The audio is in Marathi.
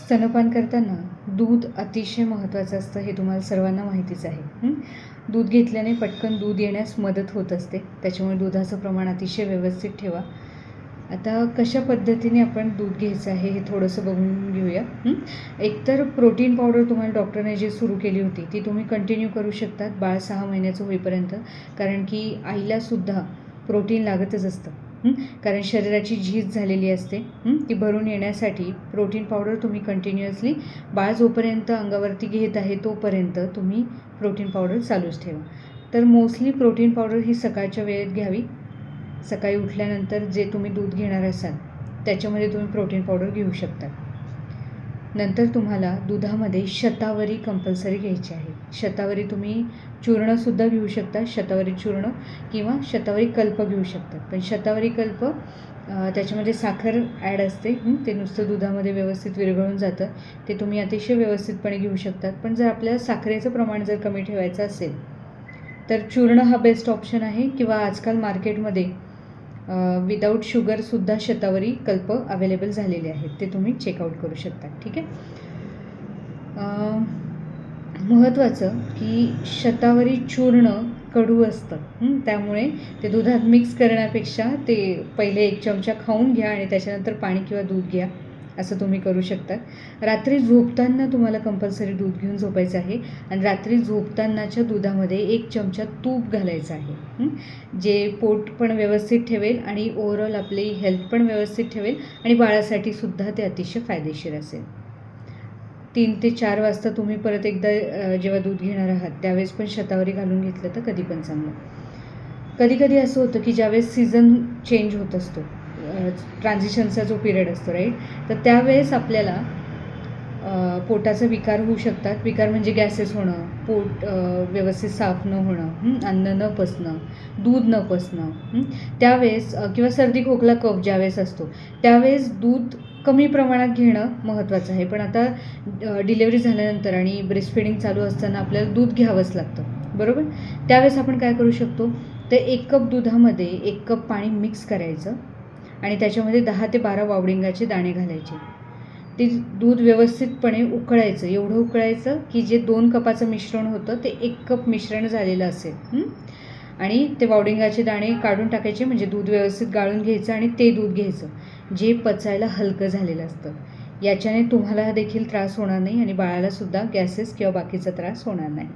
स्तनपान करताना दूध अतिशय महत्त्वाचं असतं, हे तुम्हाला सर्वांना माहितीच आहे. दूध घेतल्याने पटकन दूध येण्यास मदत होत असते, त्याच्यामुळे दुधाचं प्रमाण अतिशय व्यवस्थित ठेवा. आता कशा पद्धतीने आपण दूध घ्यायचं आहे हे थोडंसं बघून घेऊया. एकतर प्रोटीन पावडर तुम्हाला डॉक्टरने जी सुरू केली होती ती तुम्ही कंटिन्यू करू शकतात बाळ 6 महिन्याचं होईपर्यंत, कारण की आईलासुद्धा प्रोटीन लागतच असतं. कारण शरीराची झीज झालेली असते, ती भरून येण्यासाठी प्रोटीन पावडर तुम्ही कंटिन्युअसली बाळ जोपर्यंत अंगावरती घेत आहे तोपर्यंत तुम्ही प्रोटीन पावडर चालूच ठेवा. तर मोस्टली प्रोटीन पावडर ही सकाळच्या वेळेत घ्यावी. सकाळी उठल्यानंतर जे तुम्ही दूध घेणार असाल त्याच्यामध्ये तुम्ही प्रोटीन पावडर घेऊ शकता. नंतर तुम्हाला दुधामध्ये शतावरी कंपल्सरी घ्यायची आहे. शतावरी तुम्ही चूर्णसुद्धा घेऊ शकता, शतावरी चूर्ण किंवा शतावरी कल्प घेऊ शकतात. पण शतावरी कल्प त्याच्यामध्ये साखर ॲड असते, ते नुसतं दुधामध्ये व्यवस्थित विरघळून जातं, ते तुम्ही अतिशय व्यवस्थितपणे घेऊ शकतात. पण जर आपल्याला साखरेचं प्रमाण जर कमी ठेवायचं असेल तर चूर्ण हा बेस्ट ऑप्शन आहे, किंवा आजकाल मार्केटमध्ये विदाऊट शुगरसुद्धा शतावरी कल्प अवेलेबल झालेले आहेत, ते तुम्ही चेकआउट करू शकता. ठीक आहे. महत्त्वाचं की शतावरी चूर्ण कडू असतं, त्यामुळे ते दुधात मिक्स करण्यापेक्षा ते पहिले 1 चमचा खाऊन घ्या आणि त्याच्यानंतर पाणी किंवा दूध घ्या, असं तुम्ही करू शकता. रात्री झोपताना तुम्हाला कंपल्सरी दूध घेऊन झोपायचं आहे, आणि रात्री झोपतानाच्या दुधामध्ये 1 चमचा तूप घालायचं आहे, जे पोट पण व्यवस्थित ठेवेल आणि ओव्हरऑल आपली हेल्थ पण व्यवस्थित ठेवेल, आणि बाळासाठी सुद्धा ते अतिशय फायदेशीर असेल. 3 ते 4 वाजता तुम्ही परत एकदा जेव्हा दूध घेणार आहात त्यावेळेस पण शतावरी घालून घेतलं तर कधी पण चांगलं. कधी असं होतं की ज्यावेळेस सीझन चेंज होत असतो, ट्रान्झिशनचा जो पिरियड असतो राईट, तर त्यावेळेस आपल्याला पोटाचा विकार होऊ शकतात. विकार म्हणजे गॅसेस होणं, पोट व्यवस्थित साफ न होणं, अन्न न पचणं, दूध न पचणं, त्यावेळेस किंवा सर्दी खोकला कफ ज्यावेळेस असतो त्यावेळेस दूध कमी प्रमाणात घेणं महत्त्वाचं आहे. पण आता डिलेवरी झाल्यानंतर आणि ब्रेस्टफीडिंग चालू असताना आपल्याला दूध घ्यावंच लागतं, बरोबर. त्यावेळेस आपण काय करू शकतो, तर 1 कप दुधामध्ये 1 कप पाणी मिक्स करायचं आणि त्याच्यामध्ये 10 ते 12 वावडिंगाचे दाणे घालायचे. ते दूध व्यवस्थितपणे उकळायचं, एवढं उकळायचं की जे 2 कपाचं मिश्रण होतं ते 1 कप मिश्रण झालेलं असेल, आणि ते वावडिंगाचे दाणे काढून टाकायचे, म्हणजे दूध व्यवस्थित गाळून घ्यायचं आणि ते दूध घ्यायचं जे पचायला हलकं झालेलं असतं. याच्याने तुम्हाला देखील त्रास होणार नाही आणि बाळालासुद्धा गॅसेस किंवा बाकीचा त्रास होणार नाही.